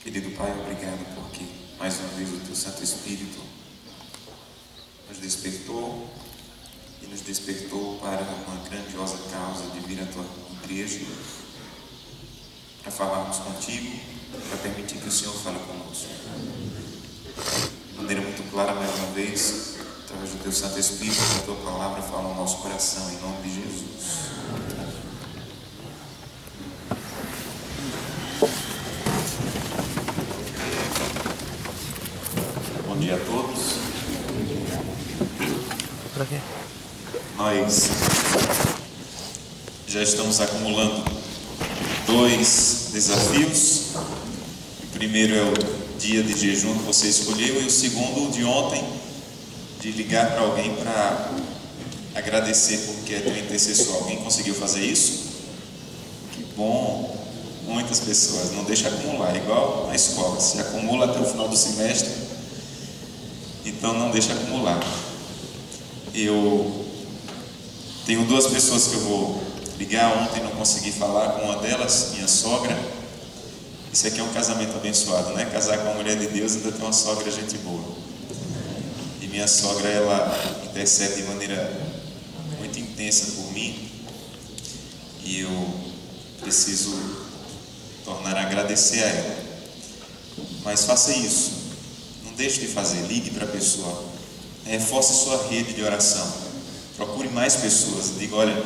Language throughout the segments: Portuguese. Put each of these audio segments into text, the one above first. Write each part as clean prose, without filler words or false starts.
Querido Pai, obrigado porque mais uma vez o Teu Santo Espírito nos despertou e nos despertou para uma grandiosa causa de vir à Tua igreja para falarmos contigo, para permitir que o Senhor fale conosco. De maneira muito clara, mais uma vez, através do Teu Santo Espírito, a Tua palavra fala no nosso coração, em nome de Jesus. Bom dia a todos. Para quê? Nós já estamos acumulando 2 desafios. O primeiro é o dia de jejum que você escolheu e o segundo, o de ontem, de ligar para alguém para agradecer porque é teu intercessor. Alguém conseguiu fazer isso? Que bom! Muitas pessoas. Não deixa acumular, igual na escola, se acumula até o final do semestre, então não deixa acumular. Eu tenho 2 pessoas que eu vou ligar. Ontem não consegui falar com uma delas, minha sogra. Isso aqui é um casamento abençoado, né? Casar com uma mulher de Deus, ainda tem uma sogra gente boa. E minha sogra, ela intercede de maneira muito intensa por mim, e eu preciso tornar a agradecer a ela. Mas faça isso, não deixe de fazer, ligue para a pessoa, reforce sua rede de oração, procure mais pessoas, diga: olha,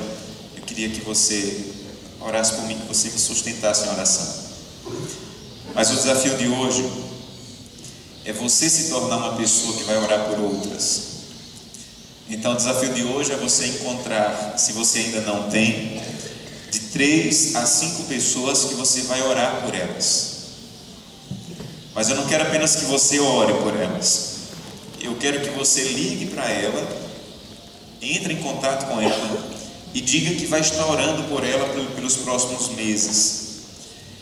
eu queria que você orasse por mim, que você me sustentasse em oração. Mas o desafio de hoje é você se tornar uma pessoa que vai orar por outras. Então o desafio de hoje é você encontrar, se você ainda não tem, de 3 a 5 pessoas que você vai orar por elas. Mas eu não quero apenas que você ore por elas, eu quero que você ligue para ela, entre em contato com ela e diga que vai estar orando por ela pelos próximos meses.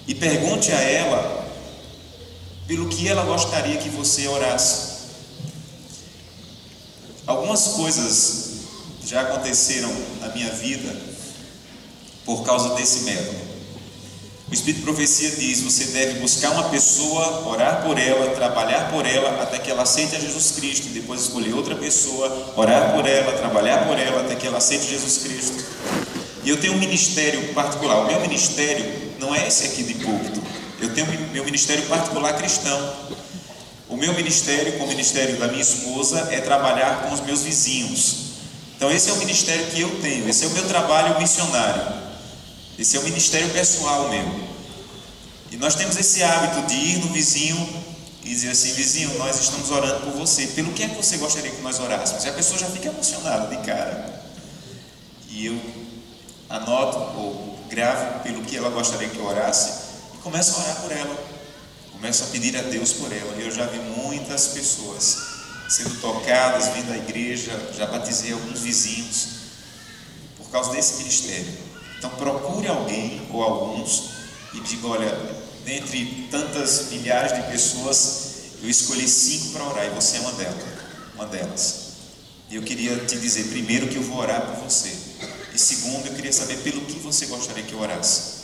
E pergunte a ela pelo que ela gostaria que você orasse. Algumas coisas já aconteceram na minha vida por causa desse método. O Espírito de Profecia diz: você deve buscar uma pessoa, orar por ela, trabalhar por ela até que ela aceite a Jesus Cristo, e depois escolher outra pessoa, orar por ela, trabalhar por ela até que ela aceite Jesus Cristo. E eu tenho um ministério particular. O meu ministério não é esse aqui de púlpito. Eu tenho meu ministério particular cristão. O meu ministério, com o ministério da minha esposa, é trabalhar com os meus vizinhos. Então esse é o ministério que eu tenho, esse é o meu trabalho missionário, esse é o ministério pessoal meu. E nós temos esse hábito de ir no vizinho e dizer assim: vizinho, nós estamos orando por você, pelo que é que você gostaria que nós orássemos? E a pessoa já fica emocionada de cara. E eu anoto ou gravo pelo que ela gostaria que eu orasse e começo a orar por ela, começo a pedir a Deus por ela. Eu já vi muitas pessoas sendo tocadas, vindo à igreja, já batizei alguns vizinhos por causa desse ministério. Então procure alguém ou alguns e diga: olha, dentre tantas milhares de pessoas, eu escolhi 5 para orar e você é uma delas. E eu queria te dizer, primeiro, que eu vou orar por você, e segundo, eu queria saber pelo que você gostaria que eu orasse.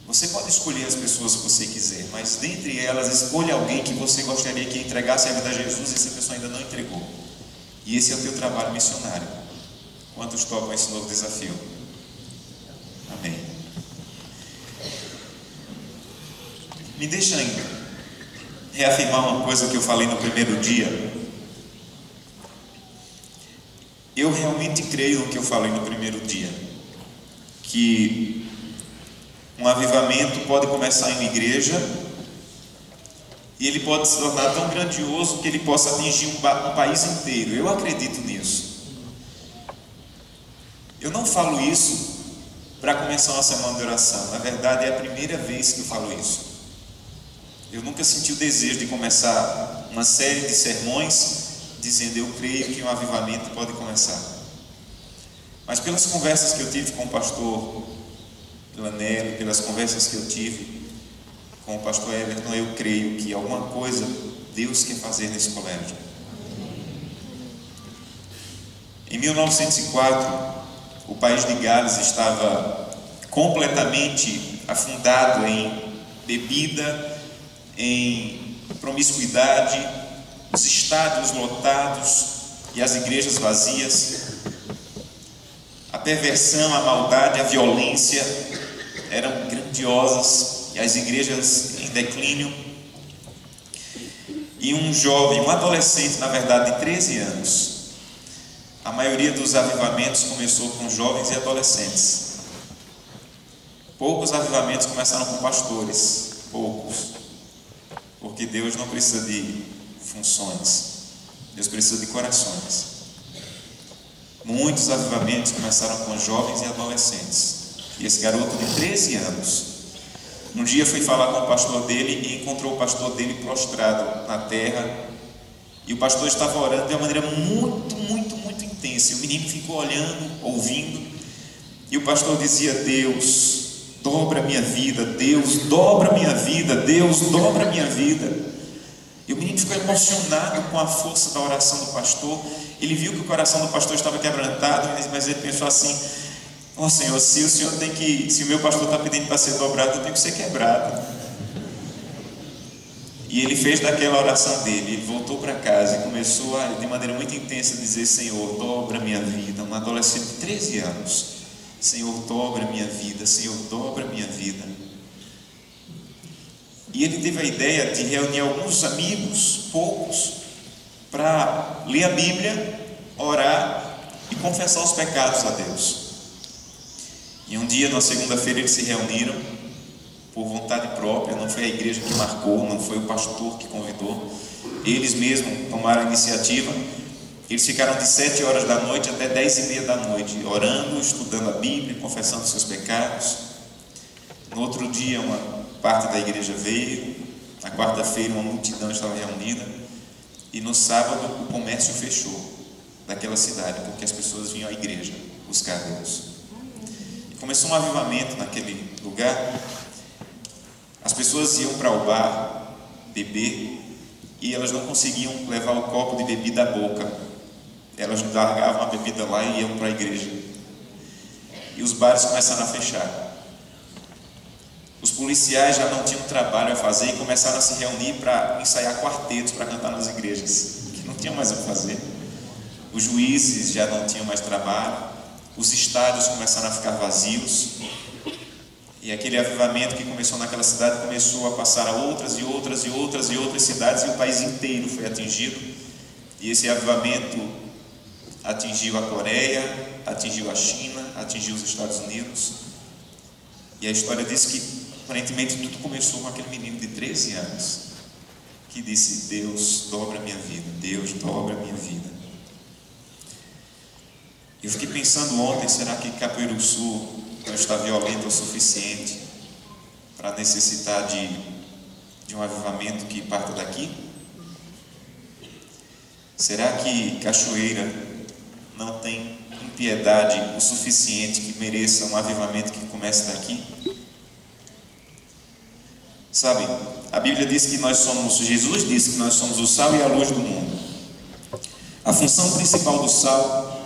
Você pode escolher as pessoas que você quiser, mas dentre elas, escolha alguém que você gostaria que entregasse a vida a Jesus e essa pessoa ainda não entregou. E esse é o teu trabalho missionário. Quantos topam esse novo desafio? Amém. Me deixa ainda reafirmar uma coisa que eu falei no primeiro dia. Eu realmente creio no que eu falei no primeiro dia, que um avivamento pode começar em uma igreja e ele pode se tornar tão grandioso que ele possa atingir um país inteiro. Eu acredito nisso. Eu não falo isso para começar uma semana de oração. Na verdade, é a primeira vez que eu falo isso. Eu nunca senti o desejo de começar uma série de sermões dizendo: eu creio que um avivamento pode começar. Mas pelas conversas que eu tive com o pastor Lanelli, pelas conversas que eu tive com o pastor Everton, eu creio que alguma coisa Deus quer fazer nesse colégio. Em 1904, o país de Gales estava completamente afundado em bebida em promiscuidade, os estádios lotados e as igrejas vazias. A perversão, a maldade, a violência eram grandiosas e as igrejas em declínio. E um jovem, um adolescente, na verdade, de 13 anos. A maioria dos avivamentos começou com jovens e adolescentes. Poucos avivamentos começaram com pastores, poucos. Porque Deus não precisa de funções, Deus precisa de corações. Muitos avivamentos começaram com jovens e adolescentes. E esse garoto de 13 anos, um dia foi falar com o pastor dele e encontrou o pastor dele prostrado na terra. E o pastor estava orando de uma maneira muito intensa. E o menino ficou olhando, ouvindo. E o pastor dizia: Deus, dobra a minha vida, Deus, dobra a minha vida, Deus, dobra a minha vida. E o menino ficou emocionado com a força da oração do pastor. Ele viu que o coração do pastor estava quebrantado, mas ele pensou assim: ó Senhor, se o Senhor tem que, se o meu pastor está pedindo para ser dobrado, eu tenho que ser quebrado. E ele fez daquela oração dele, ele voltou para casa e começou de maneira muito intensa a dizer: Senhor, dobra a minha vida. Um adolescente de 13 anos: Senhor, dobra a minha vida, Senhor, dobra a minha vida. E ele teve a ideia de reunir alguns amigos, poucos, para ler a Bíblia, orar e confessar os pecados a Deus. E um dia, na segunda-feira, eles se reuniram por vontade própria. Não foi a igreja que marcou, não foi o pastor que convidou. Eles mesmos tomaram a iniciativa. Eles ficaram de 7 horas da noite até 10h30 da noite, orando, estudando a Bíblia, confessando seus pecados. No outro dia, uma parte da igreja veio. Na quarta-feira, uma multidão estava reunida. E no sábado, o comércio fechou daquela cidade, porque as pessoas vinham à igreja buscar Deus. E começou um avivamento naquele lugar. As pessoas iam para o bar beber e elas não conseguiam levar o copo de bebida à boca. Elas largavam a bebida lá e iam para a igreja. E os bares começaram a fechar. Os policiais já não tinham trabalho a fazer e começaram a se reunir para ensaiar quartetos para cantar nas igrejas, que não tinham mais o que fazer. Os juízes já não tinham mais trabalho. Os estádios começaram a ficar vazios. E aquele avivamento que começou naquela cidade começou a passar a outras e outras e outras e outras cidades, e o país inteiro foi atingido. E esse avivamento atingiu a Coreia, atingiu a China, atingiu os Estados Unidos. E a história diz que aparentemente tudo começou com aquele menino de 13 anos que disse: Deus, dobra a minha vida, Deus, dobra a minha vida. Eu fiquei pensando ontem, será que Capiruçu não está violento o suficiente para necessitar de um avivamento que parta daqui? Será que Cachoeira não tem impiedade o suficiente que mereça um avivamento que comece daqui? Sabe, a Bíblia diz que nós somos, Jesus disse que nós somos o sal e a luz do mundo. A função principal do sal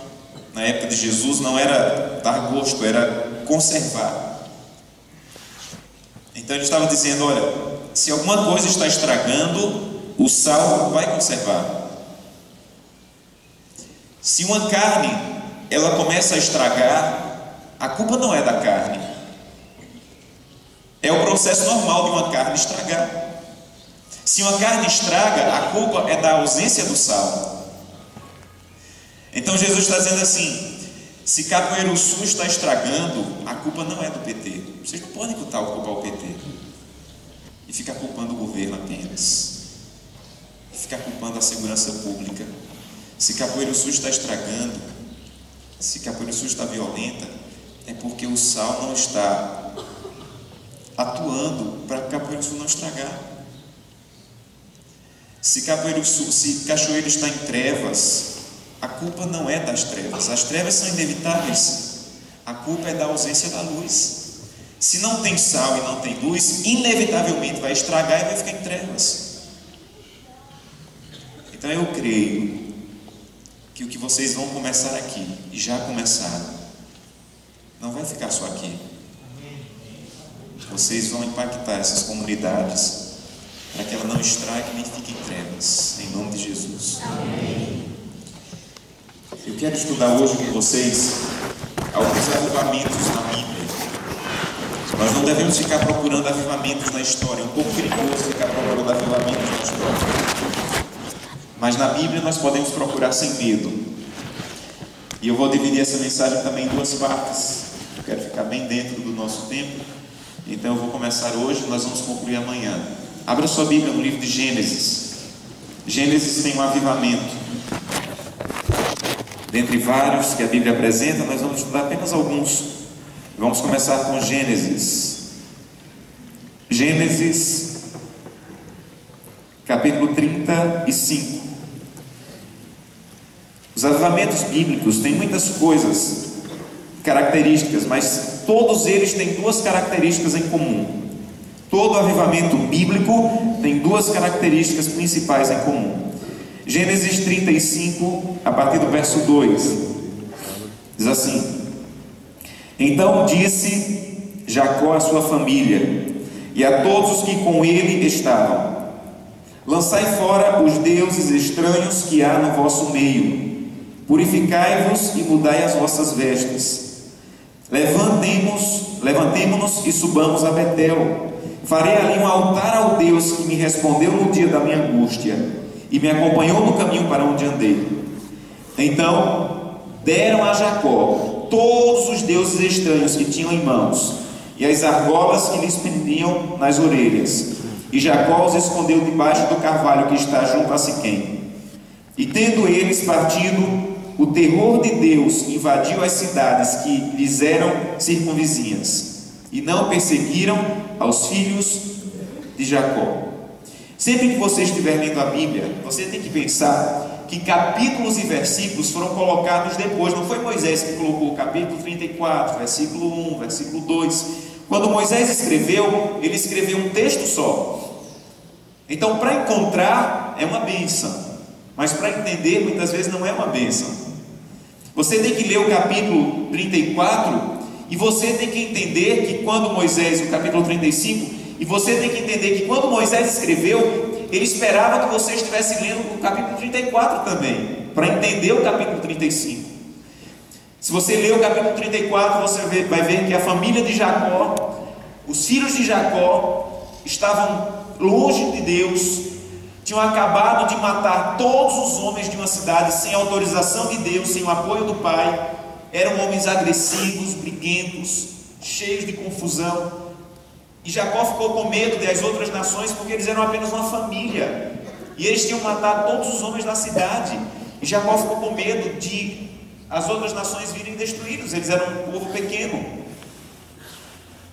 na época de Jesus não era dar gosto, era conservar. Então ele estava dizendo: olha, se alguma coisa está estragando, o sal vai conservar. Se uma carne ela começa a estragar, a culpa não é da carne. É o processo normal de uma carne estragar. Se uma carne estraga, a culpa é da ausência do sal. Então Jesus está dizendo assim: se Capiruçu está estragando, a culpa não é do PT. Vocês não podem culpar o PT e ficar culpando o governo apenas, e ficar culpando a segurança pública. Se Capiruçu está estragando, se Capiruçu está violenta, é porque o sal não está atuando para Capiruçu não estragar. Se Cachoeira está em trevas, a culpa não é das trevas. As trevas são inevitáveis. A culpa é da ausência da luz. Se não tem sal e não tem luz, inevitavelmente vai estragar e vai ficar em trevas. Então eu creio que o que vocês vão começar aqui, e já começaram, não vai ficar só aqui. Vocês vão impactar essas comunidades para estrague nem fique em trevas, em nome de Jesus. Amém. Eu quero estudar hoje com vocês alguns avivamentos na Bíblia. Nós não devemos ficar procurando avivamentos na história, é um pouco perigoso ficar procurando avivamentos na história. Mas na Bíblia nós podemos procurar sem medo. E eu vou dividir essa mensagem também em duas partes. Eu quero ficar bem dentro do nosso tempo. Então eu vou começar hoje, nós vamos concluir amanhã. Abra sua Bíblia no livro de Gênesis. Gênesis tem um avivamento. Dentre vários que a Bíblia apresenta, nós vamos estudar apenas alguns. Vamos começar com Gênesis. Gênesis, capítulo 35. Os avivamentos bíblicos têm muitas coisas, características, mas todos eles têm duas características em comum. Todo avivamento bíblico tem duas características principais em comum. Gênesis 35, a partir do verso 2, diz assim: Então disse Jacó à sua família e a todos os que com ele estavam: Lançai fora os deuses estranhos que há no vosso meio, purificai-vos e mudai as vossas vestes. Levantemo-nos e subamos a Betel. Farei ali um altar ao Deus que me respondeu no dia da minha angústia e me acompanhou no caminho para onde andei. Então deram a Jacó todos os deuses estranhos que tinham em mãos e as argolas que lhes pendiam nas orelhas, e Jacó os escondeu debaixo do carvalho que está junto a Siquém. E tendo eles partido, o terror de Deus invadiu as cidades que lhes eram circunvizinhas, e não perseguiram aos filhos de Jacó. Sempre que você estiver lendo a Bíblia, você tem que pensar que capítulos e versículos foram colocados depois. Não foi Moisés que colocou o capítulo 34, versículo 1, versículo 2. Quando Moisés escreveu, ele escreveu um texto só. Então, para encontrar é uma bênção, mas para entender muitas vezes não é uma bênção. Você tem que ler o capítulo 34 e você tem que entender que quando Moisés, o capítulo 35, e você tem que entender que quando Moisés escreveu, ele esperava que você estivesse lendo o capítulo 34 também, para entender o capítulo 35. Se você ler o capítulo 34, você vai ver que a família de Jacó, os filhos de Jacó, estavam longe de Deus, tinham acabado de matar todos os homens de uma cidade sem autorização de Deus, sem o apoio do pai. Eram homens agressivos, briguentos, cheios de confusão. E Jacó ficou com medo das outras nações, porque eles eram apenas uma família, e eles tinham matado todos os homens da cidade. E Jacó ficou com medo de as outras nações virem destruí-los. Eles eram um povo pequeno.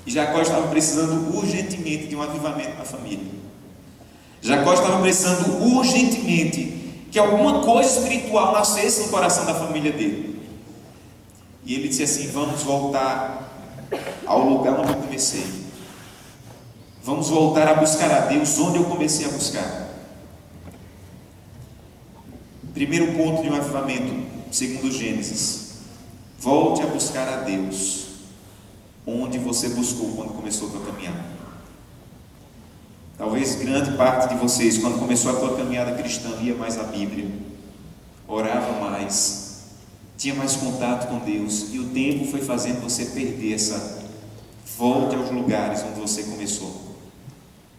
E Jacó estava precisando urgentemente de um avivamento na família. Jacó estava precisando urgentemente que alguma coisa espiritual nascesse no coração da família dele. E ele disse assim: vamos voltar ao lugar onde eu comecei. Vamos voltar a buscar a Deus onde eu comecei a buscar. Primeiro ponto de um avivamento, segundo Gênesis: volte a buscar a Deus onde você buscou quando começou a sua caminhada. Talvez grande parte de vocês, quando começou a sua caminhada cristã, lia mais a Bíblia, orava mais, tinha mais contato com Deus, e o tempo foi fazendo você perder essa volte aos lugares onde você começou.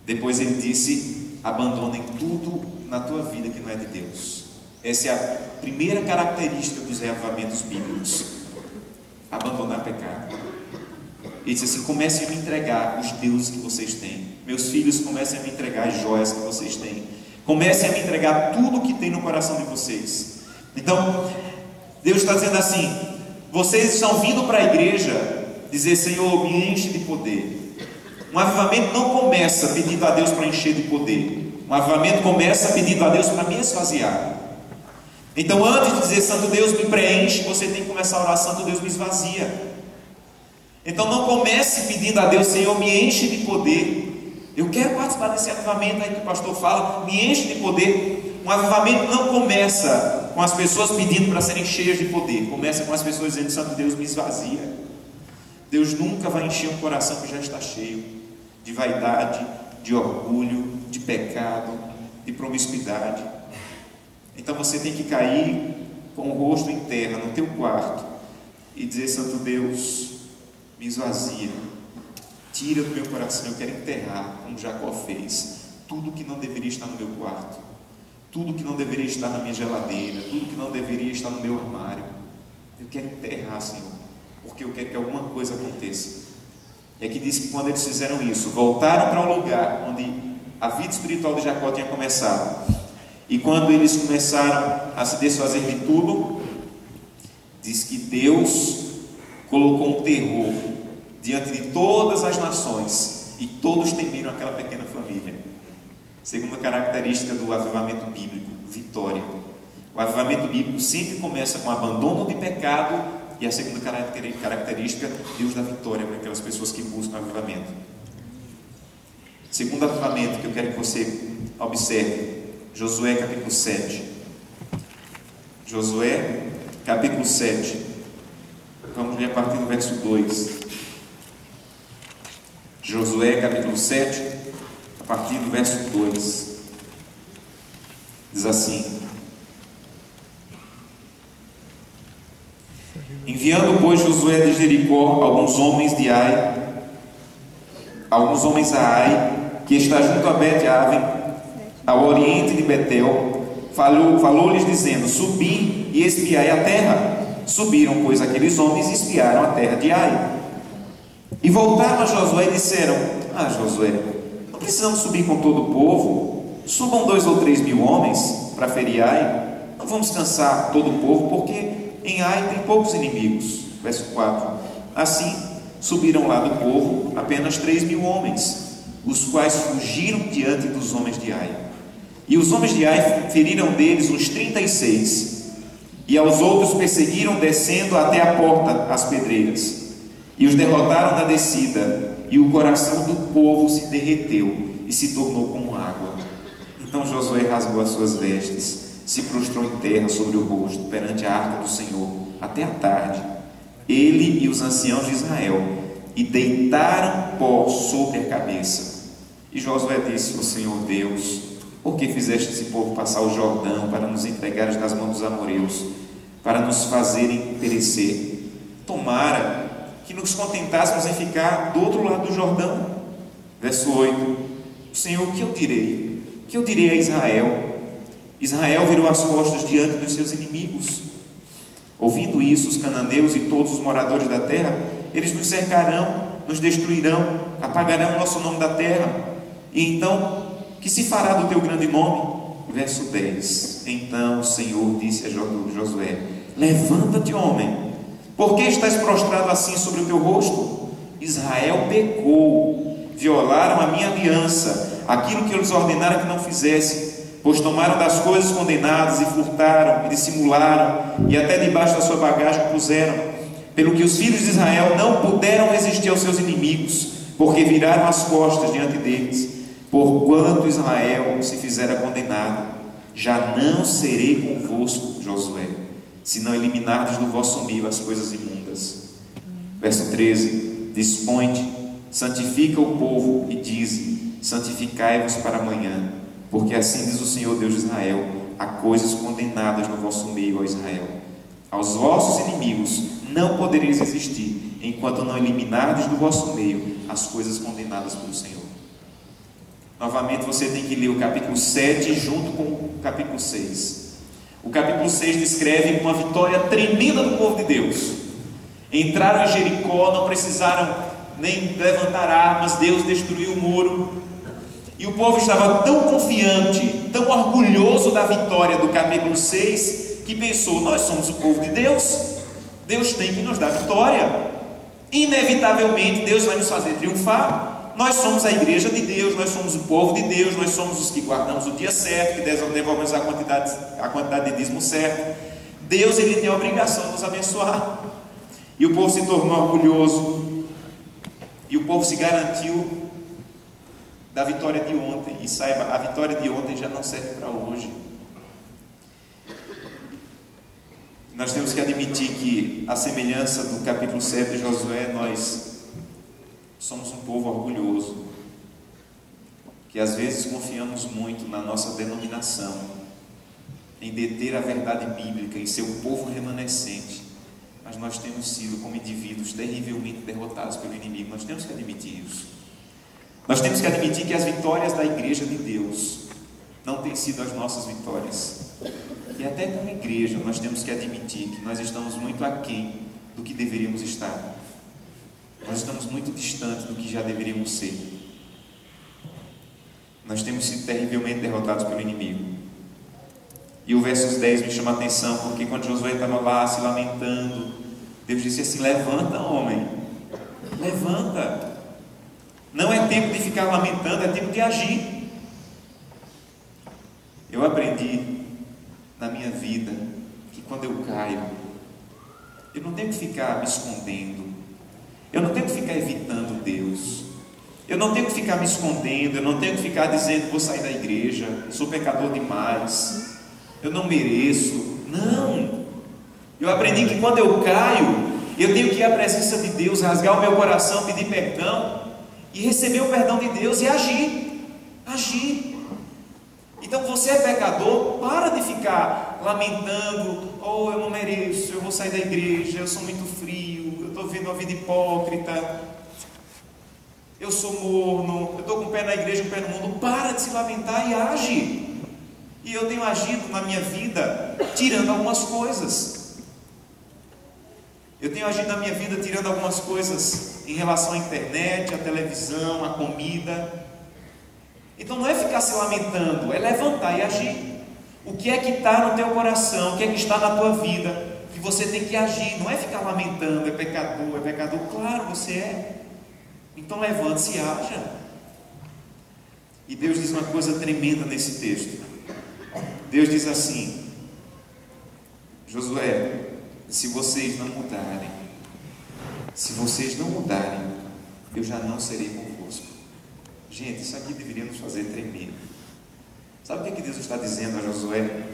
Depois ele disse: abandonem tudo na tua vida que não é de Deus. Essa é a primeira característica dos reavivamentos bíblicos: abandonar pecado. Ele disse assim: comecem a me entregar os deuses que vocês têm. Meus filhos, comecem a me entregar as joias que vocês têm. Comecem a me entregar tudo que tem no coração de vocês. Então Deus está dizendo assim: vocês estão vindo para a igreja dizer: Senhor, me enche de poder. Um avivamento não começa pedindo a Deus para encher de poder. Um avivamento começa pedindo a Deus para me esvaziar. Então, antes de dizer Santo Deus me preenche, você tem que começar a orar: Santo Deus me esvazia. Então não comece pedindo a Deus: Senhor, me enche de poder. Eu quero participar desse avivamento aí que o pastor fala, me enche de poder. Um avivamento não começa com as pessoas pedindo para serem cheias de poder. Começa com as pessoas dizendo: Santo Deus, me esvazia. Deus nunca vai encher um coração que já está cheio de vaidade, de orgulho, de pecado, de promiscuidade. Então você tem que cair com o rosto em terra no teu quarto e dizer: Santo Deus, me esvazia, tira do meu coração. Eu quero enterrar, como Jacó fez, tudo que não deveria estar no meu quarto, tudo que não deveria estar na minha geladeira, tudo que não deveria estar no meu armário. Eu quero enterrar, Senhor, porque eu quero que alguma coisa aconteça. E aqui diz que quando eles fizeram isso, voltaram para o lugar onde a vida espiritual de Jacó tinha começado. E quando eles começaram a se desfazer de tudo, diz que Deus colocou um terror diante de todas as nações, e todos temeram aquela pequena família. Segunda característica do avivamento bíblico: vitória. O avivamento bíblico sempre começa com abandono de pecado, e a segunda característica, Deus dá vitória para aquelas pessoas que buscam avivamento. Segundo avivamento que eu quero que você observe, Josué capítulo 7. Josué capítulo 7. Vamos ler a partir do verso 2. Josué capítulo 7, a partir do verso 2. Diz assim: enviando, pois, Josué de Jericó alguns homens a Ai, que está junto a Bet-Aven, ao oriente de Betel, falou-lhes dizendo: subi e espiai a terra. Subiram, pois, aqueles homens e espiaram a terra de Ai. E voltaram a Josué e disseram: Josué, não precisamos subir com todo o povo? Subam 2 ou 3 mil homens para ferir Ai. Não vamos cansar todo o povo, porque em Ai tem poucos inimigos. Verso 4. Assim, subiram lá do povo apenas 3 mil homens, os quais fugiram diante dos homens de Ai. E os homens de Ai feriram deles uns 36, e aos outros perseguiram descendo até a porta, as pedreiras, e os derrotaram na descida, e o coração do povo se derreteu e se tornou como água. Então Josué rasgou as suas vestes, se prostrou em terra sobre o rosto perante a arca do Senhor até a tarde, ele e os anciãos de Israel, e deitaram pó sobre a cabeça. E Josué disse ao Senhor Deus: por que fizeste esse povo passar o Jordão para nos entregares nas mãos dos amorreus, para nos fazerem perecer? Tomara que nos contentássemos em ficar do outro lado do Jordão. Verso 8. Senhor, o que eu direi? O que eu direi a Israel? Israel virou as costas diante dos seus inimigos. Ouvindo isso, os cananeus e todos os moradores da terra, eles nos cercarão, nos destruirão, apagarão o nosso nome da terra. E então, que se fará do teu grande nome? Verso 10. Então o Senhor disse a Josué: levanta-te, homem, por que estás prostrado assim sobre o teu rosto? Israel pecou, violaram a minha aliança, aquilo que eu lhes ordenara que não fizessem, pois tomaram das coisas condenadas e furtaram e dissimularam, e até debaixo da sua bagagem puseram, pelo que os filhos de Israel não puderam resistir aos seus inimigos, porque viraram as costas diante deles. Porquanto Israel se fizera condenado, já não serei convosco, Josué, se não eliminardes do vosso meio as coisas imundas. Verso 13. Dispõe-te, santifica o povo e dize: santificai-vos para amanhã, porque assim diz o Senhor Deus de Israel: há coisas condenadas no vosso meio, ó Israel. Aos vossos inimigos não podereis resistir, enquanto não eliminardes do vosso meio as coisas condenadas pelo Senhor. Novamente você tem que ler o capítulo 7 junto com o capítulo 6. O capítulo 6 descreve uma vitória tremenda do povo de Deus. Entraram em Jericó, não precisaram nem levantar armas, Deus destruiu o muro. E o povo estava tão confiante, tão orgulhoso da vitória do capítulo 6, que pensou: nós somos o povo de Deus, Deus tem que nos dar vitória, inevitavelmente Deus vai nos fazer triunfar. Nós somos a igreja de Deus, nós somos o povo de Deus, nós somos os que guardamos o dia certo, que devolvemos a quantidade de dízimo certo. Deus, Ele tem a obrigação de nos abençoar. E o povo se tornou orgulhoso, e o povo se garantiu da vitória de ontem. E saiba, a vitória de ontem já não serve para hoje. Nós temos que admitir que, a semelhança do capítulo 7 de Josué, nós somos um povo orgulhoso, que às vezes confiamos muito na nossa denominação, em deter a verdade bíblica, em ser o povo remanescente, mas nós temos sido, como indivíduos, terrivelmente derrotados pelo inimigo. Nós temos que admitir isso. Nós temos que admitir que as vitórias da igreja de Deus não têm sido as nossas vitórias. E até como igreja nós temos que admitir que nós estamos muito aquém do que deveríamos estar. Nós estamos muito distantes do que já deveríamos ser. Nós temos sido terrivelmente derrotados pelo inimigo. E o verso 10 me chama a atenção, porque quando Josué estava lá se lamentando, Deus disse assim: levanta, homem, levanta. Não é tempo de ficar lamentando, é tempo de agir. Eu aprendi na minha vida que quando eu caio, eu não tenho que ficar me escondendo, eu não tenho que ficar evitando Deus, eu não tenho que ficar me escondendo, eu não tenho que ficar dizendo: vou sair da igreja, sou pecador demais, eu não mereço. Não, eu aprendi que quando eu caio, eu tenho que ir à presença de Deus, rasgar o meu coração, pedir perdão e receber o perdão de Deus e agir. Então você é pecador, para de ficar lamentando: oh, eu não mereço, eu vou sair da igreja, eu sou muito frio, eu estou vivendo uma vida hipócrita, eu sou morno, eu estou com o pé na igreja e o pé no mundo. Para de se lamentar e age. E eu tenho agido na minha vida tirando algumas coisas. Eu tenho agido na minha vida tirando algumas coisas em relação à internet, à televisão, à comida. Então não é ficar se lamentando, é levantar e agir. O que é que está no teu coração, o que é que está na tua vida, que você tem que agir. Não é ficar lamentando: é pecador. Claro, você é. Então levante-se e haja. E Deus diz uma coisa tremenda nesse texto. Deus diz assim: Josué, se vocês não mudarem, eu já não serei convosco. Gente, isso aqui deveria nos fazer tremer. Sabe o que Deus está dizendo a Josué?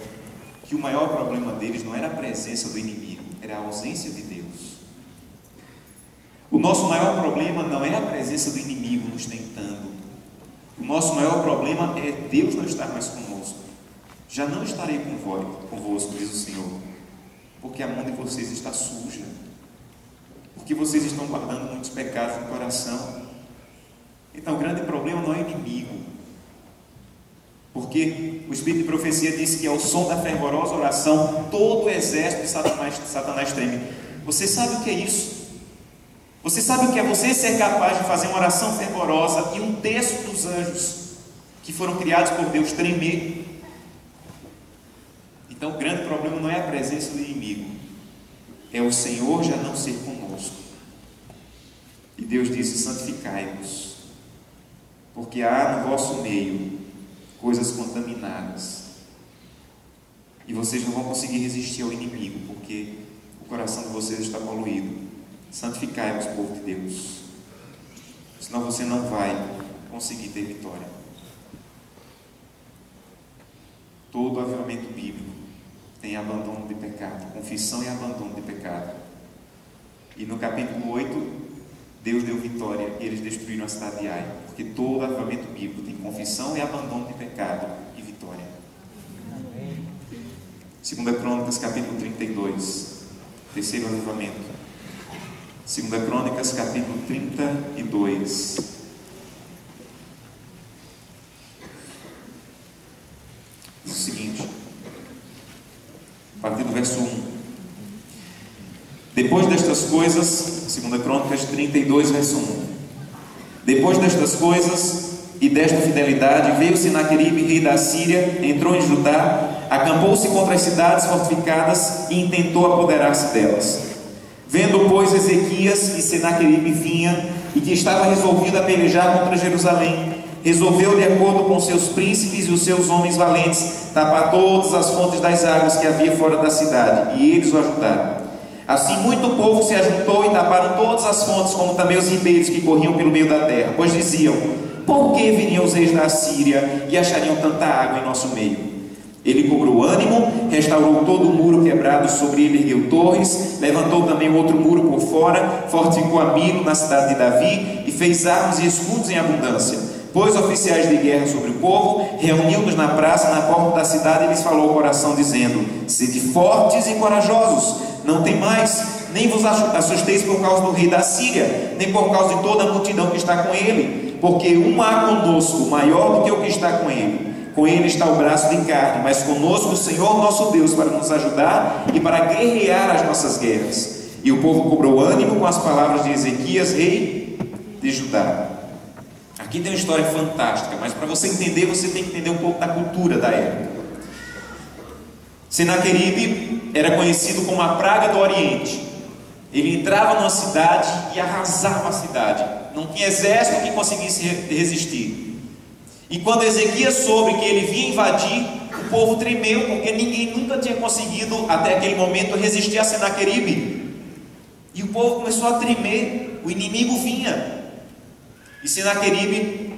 Que o maior problema deles não era a presença do inimigo, era a ausência de Deus. O nosso maior problema não é a presença do inimigo nos tentando. O nosso maior problema é Deus não estar mais conosco. Já não estarei convosco, diz o Senhor, porque a mão de vocês está suja, porque vocês estão guardando muitos pecados no coração. Então o grande problema não é o inimigo, porque o Espírito de profecia diz que ao som da fervorosa oração todo o exército de Satanás treme. Você sabe o que é isso? Você sabe o que é você ser capaz de fazer uma oração fervorosa e um terço dos anjos que foram criados por Deus tremer? Então o grande problema não é a presença do inimigo, é o Senhor já não ser conosco. E Deus disse: santificai-vos, porque há no vosso meio coisas contaminadas, e vocês não vão conseguir resistir ao inimigo, porque o coração de vocês está poluído. Santificai-vos, povo de Deus, senão você não vai conseguir ter vitória. Todo avivamento bíblico tem abandono de pecado, confissão e abandono de pecado. E no capítulo 8, Deus deu vitória e eles destruíram a cidade de Ai, porque todo avivamento bíblico tem confissão e abandono de pecado e vitória. 2 Crônicas capítulo 32, terceiro avivamento. 2 Crônicas capítulo 32. Diz o seguinte, a partir do verso 1: depois destas coisas, 2 Crônicas 32, verso 1: depois destas coisas e desta fidelidade, veio Senaqueribe, rei da Síria, entrou em Judá, acampou-se contra as cidades fortificadas e intentou apoderar-se delas. Vendo, pois, Ezequias que Senaqueribe vinha e que estava resolvido a pelejar contra Jerusalém, resolveu, de acordo com seus príncipes e os seus homens valentes, tapar todas as fontes das águas que havia fora da cidade, e eles o ajudaram. Assim muito povo se ajuntou e taparam todas as fontes, como também os ribeiros que corriam pelo meio da terra, pois diziam: por que viriam os reis da Síria e achariam tanta água em nosso meio? Ele cobrou ânimo, restaurou todo o muro quebrado, sobre ele ergueu torres, levantou também outro muro por fora, fortificou a Milo na cidade de Davi, e fez armas e escudos em abundância. Pôs oficiais de guerra sobre o povo, reuniu-nos na praça, na porta da cidade, e lhes falou ao coração, dizendo: sede fortes e corajosos, não temais, nem vos assusteis por causa do rei da Síria, nem por causa de toda a multidão que está com ele, porque um há conosco maior do que o que está com ele. Com ele está o braço de carne, mas conosco o Senhor nosso Deus para nos ajudar e para guerrear as nossas guerras. E o povo cobrou ânimo com as palavras de Ezequias, rei de Judá. Aqui tem uma história fantástica, mas para você entender, você tem que entender um pouco da cultura da época. Senaqueribe era conhecido como a praga do Oriente. Ele entrava numa cidade e arrasava a cidade. Não tinha exército que conseguisse resistir. E quando Ezequias soube que ele vinha invadir, o povo tremeu, porque ninguém nunca tinha conseguido até aquele momento resistir a Senaqueribe. E o povo começou a tremer, o inimigo vinha. E Senaqueribe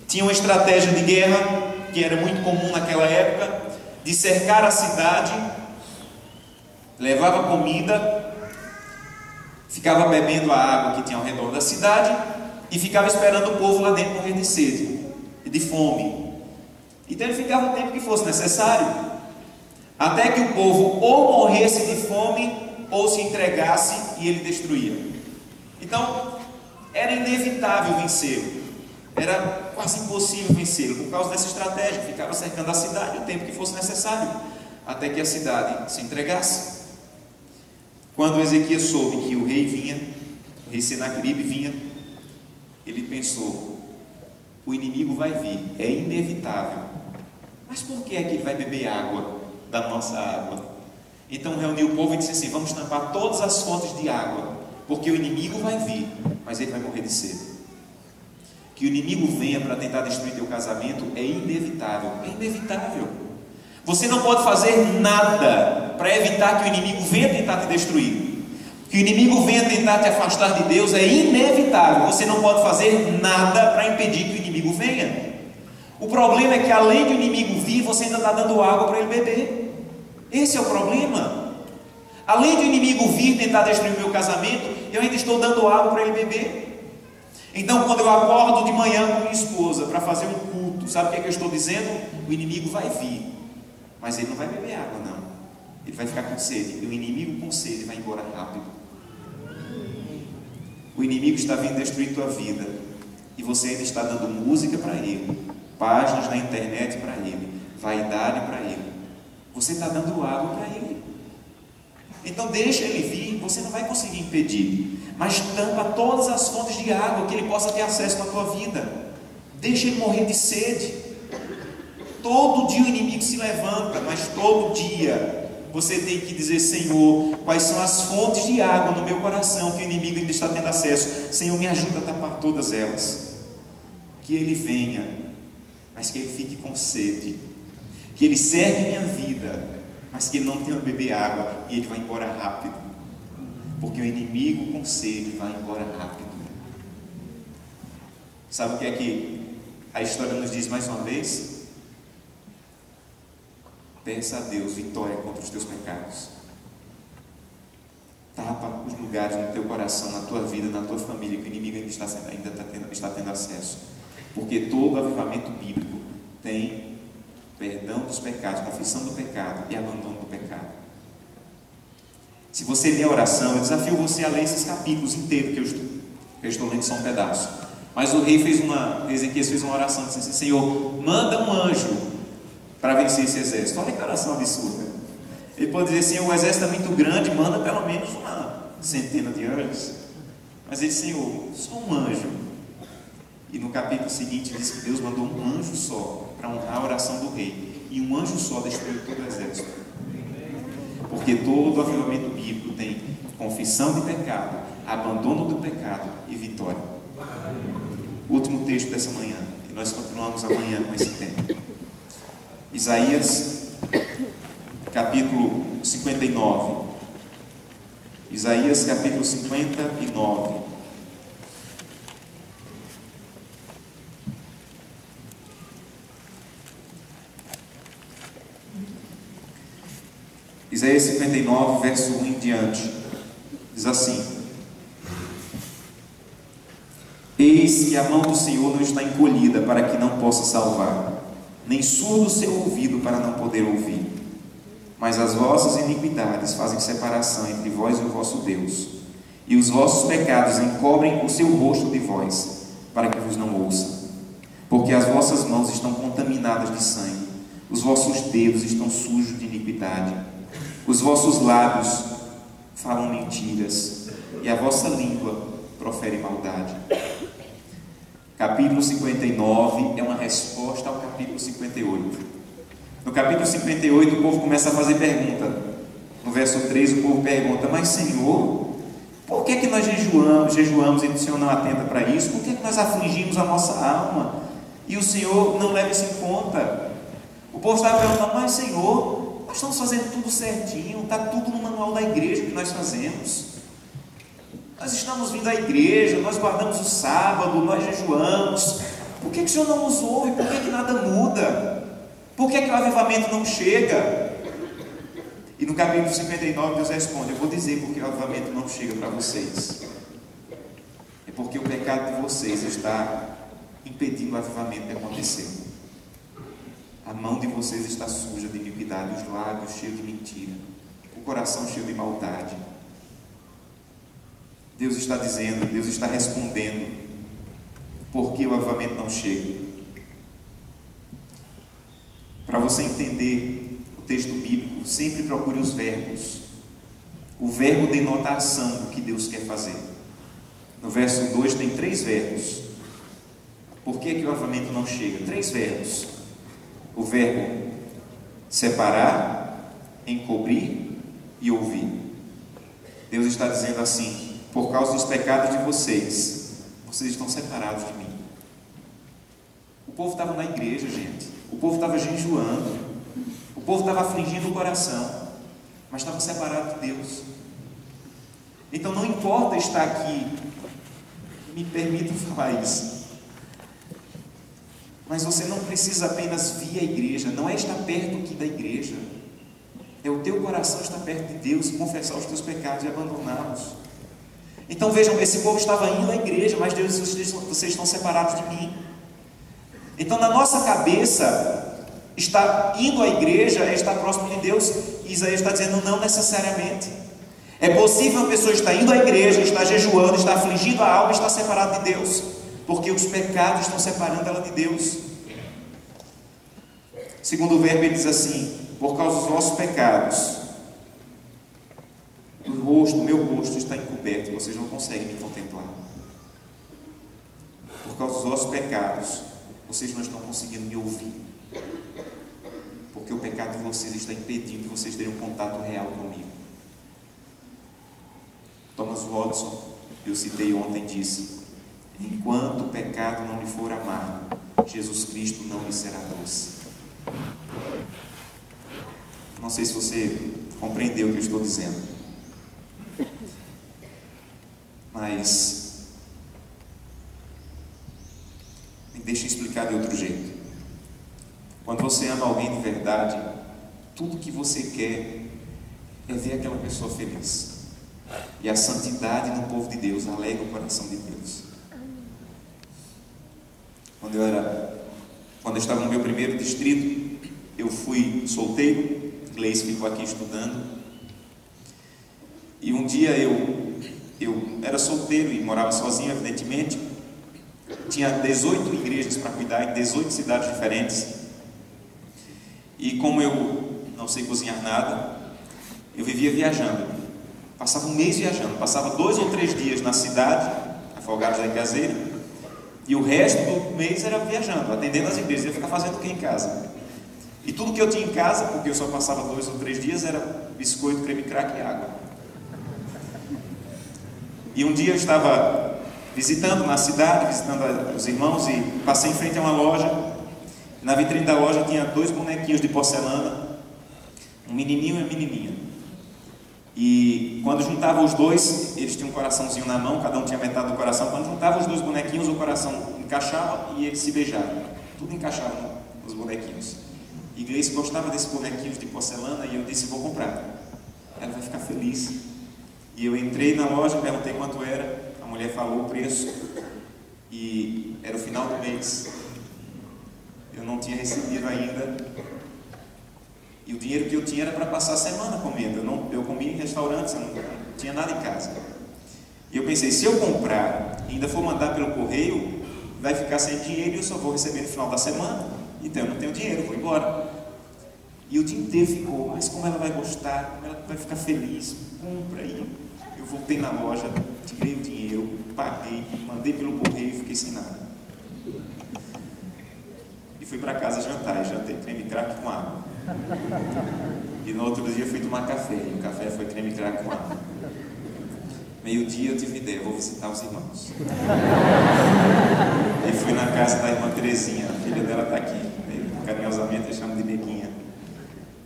tinha uma estratégia de guerra que era muito comum naquela época, de cercar a cidade, levava comida, ficava bebendo a água que tinha ao redor da cidade e ficava esperando o povo lá dentro morrer de sede e de fome. Então ele ficava o tempo que fosse necessário, até que o povo ou morresse de fome ou se entregasse e ele destruía. Então era inevitável vencê-lo, era quase impossível vencê-lo por causa dessa estratégia. Ficava cercando a cidade o tempo que fosse necessário, até que a cidade se entregasse. Quando Ezequias soube que o rei vinha, o rei Senaqueribe vinha, ele pensou: o inimigo vai vir, é inevitável, mas por que é que ele vai beber água da nossa água? Então reuniu o povo e disse assim: vamos tampar todas as fontes de água, porque o inimigo vai vir, mas ele vai morrer de sede. Que o inimigo venha para tentar destruir teu casamento é inevitável, é inevitável. Você não pode fazer nada para evitar que o inimigo venha tentar te destruir. Que o inimigo venha tentar te afastar de Deus é inevitável. Você não pode fazer nada para impedir que o inimigo venha. O problema é que além do inimigo vir, você ainda está dando água para ele beber. Esse é o problema. Além do inimigo vir tentar destruir o meu casamento, eu ainda estou dando água para ele beber. Então quando eu acordo de manhã com minha esposa para fazer um culto, sabe o que é que eu estou dizendo? O inimigo vai vir, mas ele não vai beber água não. Ele vai ficar com sede. E o inimigo com sede vai embora rápido. O inimigo está vindo destruir tua vida, e você ainda está dando música para ele, páginas na internet para ele, vaidade para ele. Você está dando água para ele. Então deixa ele vir, você não vai conseguir impedir, mas tampa todas as fontes de água que ele possa ter acesso na tua vida. Deixa ele morrer de sede. Todo dia o inimigo se levanta, mas todo dia você tem que dizer: Senhor, quais são as fontes de água no meu coração que o inimigo ainda está tendo acesso? Senhor, me ajuda a tapar todas elas. Que ele venha, mas que ele fique com sede. Que ele cerque minha vida, mas que ele não tenha beber água e ele vai embora rápido. Porque o inimigo com sede vai embora rápido. Sabe o que é que a história nos diz mais uma vez? Peça a Deus vitória contra os teus pecados. Tapa os lugares no teu coração, na tua vida, na tua família, que o inimigo ainda está tendo acesso. Porque todo avivamento bíblico tem perdão dos pecados, confissão do pecado e abandono do pecado. Se você ler a oração, eu desafio você a ler esses capítulos inteiros que eu estou lendo, só um pedaço. Mas o rei Ezequias fez uma oração, disse assim: Senhor, manda um anjo para vencer esse exército. Olha que oração absurda. Ele pode dizer assim: o exército é muito grande, manda pelo menos uma centena de anjos. Mas ele disse: Senhor, só um anjo. E no capítulo seguinte diz que Deus mandou um anjo só para honrar a oração do rei, e um anjo só destruiu todo o exército. Porque todo avivamento bíblico tem confissão de pecado, abandono do pecado e vitória. Último texto dessa manhã, e nós continuamos amanhã com esse tema. Isaías capítulo 59. Isaías capítulo 59. Isaías 59, verso 1 em diante, diz assim: Eis que a mão do Senhor não está encolhida para que não possa salvar, nem surdo o seu ouvido para não poder ouvir. Mas as vossas iniquidades fazem separação entre vós e o vosso Deus, e os vossos pecados encobrem o seu rosto de vós, para que vos não ouça. Porque as vossas mãos estão contaminadas de sangue, os vossos dedos estão sujos de iniquidade, os vossos lábios falam mentiras, e a vossa língua profere maldade. Capítulo 59 é uma resposta ao capítulo 58. No capítulo 58 o povo começa a fazer pergunta. No verso 3 o povo pergunta: mas Senhor, por que nós jejuamos e o Senhor não atenta para isso? Por que nós afligimos a nossa alma e o Senhor não leva isso em conta? O povo estava perguntando: mas Senhor, nós estamos fazendo tudo certinho, está tudo no manual da igreja que nós fazemos. Nós estamos vindo à igreja, nós guardamos o sábado, nós jejuamos. Por que o Senhor não nos ouve? Por que nada muda? Por que o avivamento não chega? E no capítulo 59 Deus responde: eu vou dizer porque o avivamento não chega para vocês. É porque o pecado de vocês está impedindo o avivamento de acontecer. A mão de vocês está suja de iniquidade, os lábios cheios de mentira, o coração cheio de maldade. Deus está dizendo, Deus está respondendo por que o avivamento não chega. Para você entender o texto bíblico, sempre procure os verbos. O verbo denota a ação do que Deus quer fazer. No verso 2 tem 3 verbos. Por que o avivamento não chega? 3 verbos. O verbo separar, encobrir e ouvir. Deus está dizendo assim: por causa dos pecados de vocês, vocês estão separados de mim. O povo estava na igreja, gente. O povo estava jejuando. O povo estava afligindo o coração, mas estava separado de Deus. Então não importa estar aqui, me permitam falar isso, mas você não precisa apenas vir à igreja. Não é estar perto aqui da igreja, é o teu coração estar perto de Deus, confessar os teus pecados e abandoná-los. Então vejam, esse povo estava indo à igreja, mas Deus diz: vocês estão separados de mim. Então na nossa cabeça, estar indo à igreja é estar próximo de Deus. E Isaías está dizendo: não necessariamente. É possível uma pessoa estar indo à igreja, estar jejuando, estar afligindo a alma e estar separado de Deus, porque os pecados estão separando ela de Deus. Segundo o verbo, ele diz assim: por causa dos vossos pecados, o meu rosto está encoberto, vocês não conseguem me contemplar. Por causa dos vossos pecados, vocês não estão conseguindo me ouvir, porque o pecado de vocês está impedindo de vocês terem um contato real comigo. Thomas Watson, eu citei ontem, disse: enquanto o pecado não lhe for amargo, Jesus Cristo não lhe será doce. Não sei se você compreendeu o que eu estou dizendo, mas deixa eu explicar de outro jeito. Quando você ama alguém de verdade, tudo que você quer é ver aquela pessoa feliz. E a santidade no povo de Deus alegra o coração de Deus. Quando eu estava no meu primeiro distrito, eu fui solteiro, Gleice ficou aqui estudando. E um dia eu era solteiro e morava sozinho, evidentemente. Tinha 18 igrejas para cuidar em 18 cidades diferentes. E como eu não sei cozinhar nada, eu vivia viajando. Passava um mês viajando, passava 2 ou 3 dias na cidade, Afogados da Ingazeira, e o resto do mês era viajando, atendendo as igrejas. Eu ia ficar fazendo o que em casa? E tudo que eu tinha em casa, porque eu só passava 2 ou 3 dias, era biscoito, creme crack e água. E um dia eu estava visitando na cidade, visitando os irmãos, e passei em frente a uma loja. Na vitrine da loja tinha 2 bonequinhos de porcelana, um menininho e uma menininha. E quando juntava os dois, eles tinham um coraçãozinho na mão, cada um tinha metade do coração. Quando juntava os 2 bonequinhos, o coração encaixava e eles se beijavam. Tudo encaixava nos bonequinhos. E Gleice gostava desses bonequinhos de porcelana e eu disse: vou comprar. Ela vai ficar feliz. E eu entrei na loja, perguntei quanto era, a mulher falou o preço. e era o final do mês, eu não tinha recebido ainda, e o dinheiro que eu tinha era para passar a semana comendo. Eu comia em restaurantes, eu não tinha nada em casa. E eu pensei, se eu comprar e ainda for mandar pelo correio, vai ficar sem dinheiro e eu só vou receber no final da semana, então eu não tenho dinheiro, vou embora. E o dia inteiro ficou, mas como ela vai gostar, como ela vai ficar feliz, compra aí. Eu voltei na loja, tirei o dinheiro, paguei, mandei pelo correio e fiquei sem nada. E fui para casa jantar, e jantei creme crack com água. E no outro dia fui tomar café, e o café foi creme crack com água. Meio-dia eu tive ideia, vou visitar os irmãos. E fui na casa da irmã Terezinha, a filha dela está aqui, carinhosamente eu chamo de Neguinha.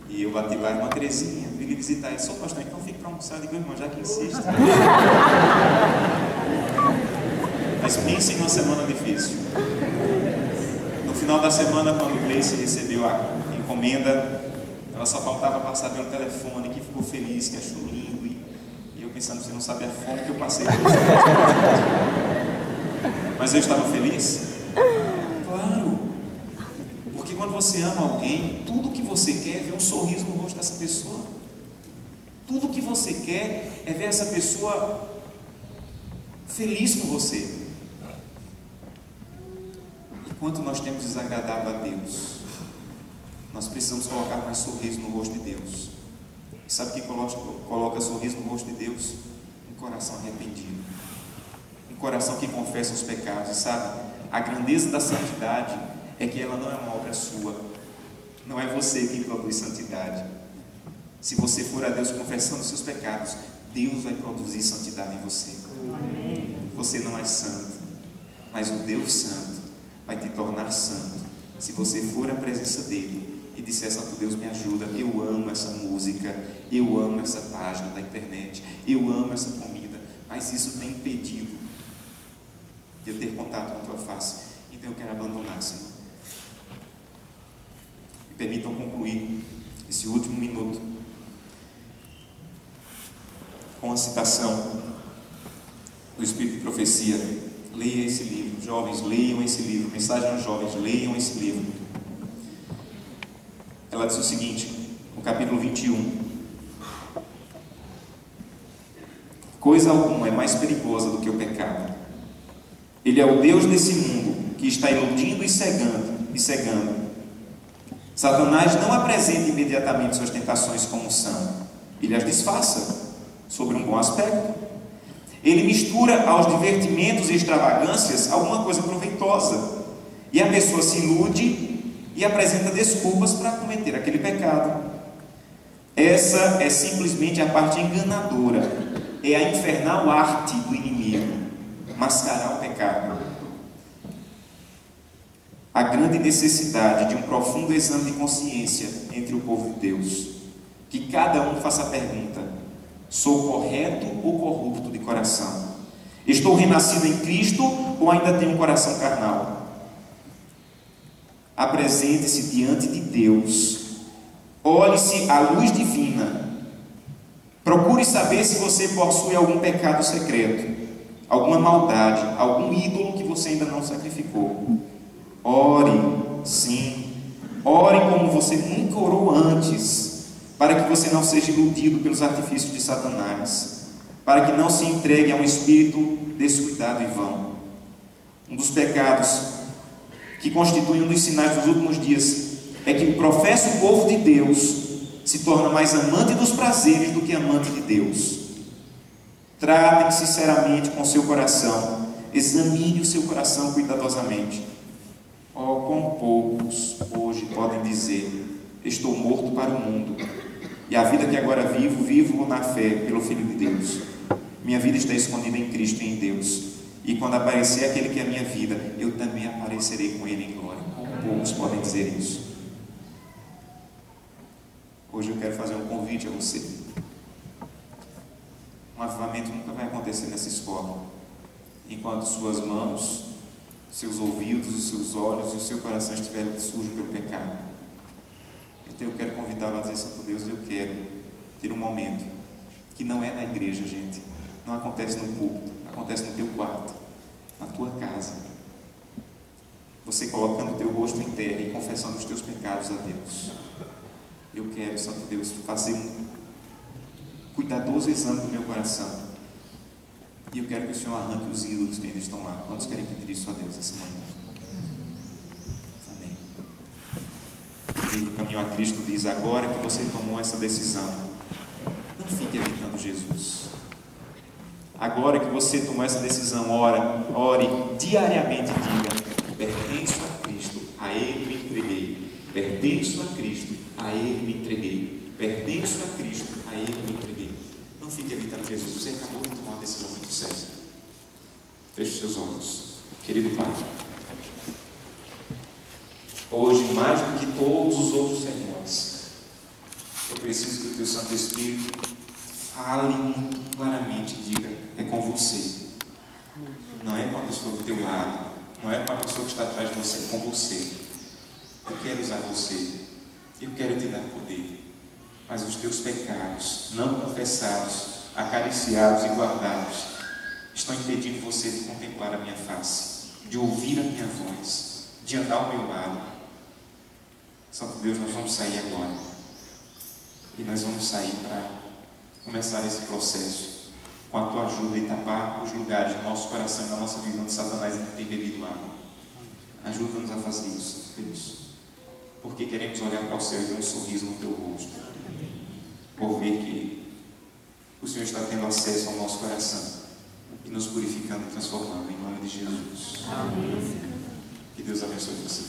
E eu bati lá, irmã Terezinha, vim lhe visitar. Ele, sou pastor, então fique para almoçar. Eu digo, irmão, já que insiste. Mas pensem numa semana difícil. No final da semana, quando o Gleice recebeu a encomenda, ela só faltava passar pelo telefone, que ficou feliz, que achou lindo. E eu pensando, você não sabe a fome que eu passei. Mas eu estava feliz? Claro. Porque quando você ama alguém, tudo que você quer é ver um sorriso no rosto dessa pessoa. Tudo que você quer é ver essa pessoa feliz com você. Enquanto nós temos desagradado a Deus, nós precisamos colocar mais sorriso no rosto de Deus. E sabe o que coloca sorriso no rosto de Deus? Um coração arrependido. Um coração que confessa os pecados. E sabe, a grandeza da santidade é que ela não é uma obra sua. Não é você quem produz santidade. Se você for a Deus confessando os seus pecados, Deus vai produzir santidade em você. Você não é santo, mas o Deus santo vai te tornar santo se você for à presença dele e disser, Santo Deus, me ajuda, eu amo essa música, eu amo essa página da internet, eu amo essa comida, mas isso tem impedido de eu ter contato com a tua face, então eu quero abandonar, Senhor. Me permitam concluir esse último minuto com a citação do Espírito de Profecia. Leia esse livro, jovens, leiam esse livro. Mensagem aos jovens, leiam esse livro. Ela diz o seguinte, no capítulo 21: coisa alguma é mais perigosa do que o pecado. Ele é o Deus desse mundo, que está iludindo e cegando. Satanás não apresenta imediatamente suas tentações como são, ele as disfarça sobre um bom aspecto. Ele mistura aos divertimentos e extravagâncias alguma coisa proveitosa, e a pessoa se ilude e apresenta desculpas para cometer aquele pecado. Essa é simplesmente a parte enganadora, é a infernal arte do inimigo, mascarar o pecado. A grande necessidade de um profundo exame de consciência entre o povo de Deus, que cada um faça a pergunta: sou correto ou corrupto de coração? Estou renascido em Cristo ou ainda tenho um coração carnal? Apresente-se diante de Deus, olhe-se à luz divina, procure saber se você possui algum pecado secreto, alguma maldade, algum ídolo que você ainda não sacrificou. Ore, sim, ore como você nunca orou antes, para que você não seja iludido pelos artifícios de Satanás, para que não se entregue a um espírito descuidado e vão. Um dos pecados que constitui um dos sinais dos últimos dias é que o professo povo de Deus se torna mais amante dos prazeres do que amante de Deus. Tratem sinceramente com o seu coração, examine o seu coração cuidadosamente. Oh, quão poucos hoje podem dizer: estou morto para o mundo, e a vida que agora vivo, vivo na fé pelo Filho de Deus. Minha vida está escondida em Cristo e em Deus, e quando aparecer aquele que é a minha vida, eu também aparecerei com ele em glória. Quão poucos podem dizer isso? Hoje eu quero fazer um convite a você. Um avivamento nunca vai acontecer nessa escola enquanto suas mãos, seus ouvidos, os seus olhos e o seu coração estiverem sujos pelo pecado. Então eu quero convidá-lo a dizer: Santo Deus, eu quero ter um momento que não é na igreja, gente, não acontece no púlpito, acontece no teu quarto, na tua casa, você colocando o teu rosto em terra e confessando os teus pecados a Deus. Eu quero, Santo Deus, fazer um cuidadoso exame do meu coração. E eu quero que o Senhor arranque os ídolos que ainda estão lá. Quantos querem pedir isso a Deus essa manhã? Amém. E o caminho a Cristo diz: agora que você tomou essa decisão, não fique evitando Jesus. Agora que você tomou essa decisão, ore diariamente e diga: pertenço a Cristo, a Ele me entreguei. Pertenço a Cristo, a Ele me entreguei. Pertenço a Cristo, a Ele me entreguei. Não fique evitando Jesus. Você acabou de tomar uma decisão muito séria. Feche os seus olhos. Querido Pai, hoje, mais do que todos os outros sermões, eu preciso que o Teu Santo Espírito fale muito claramente e diga: é com você. Não é com a pessoa do teu lado, não é com a pessoa que está atrás de você, é com você. Eu quero usar você, eu quero te dar poder, mas os teus pecados não confessados, acariciados e guardados estão impedindo você de contemplar a minha face, de ouvir a minha voz, de andar ao meu lado. Santo Deus, nós vamos sair agora e nós vamos sair para começar esse processo com a tua ajuda e tapar os lugares do nosso coração e da nossa vida onde Satanás não tem bebido água. Ajuda-nos a fazer isso, Deus, porque queremos olhar para o céu e ver um sorriso no teu rosto, por ver que o Senhor está tendo acesso ao nosso coração e nos purificando e transformando, em nome de Jesus. Amém. Que Deus abençoe você.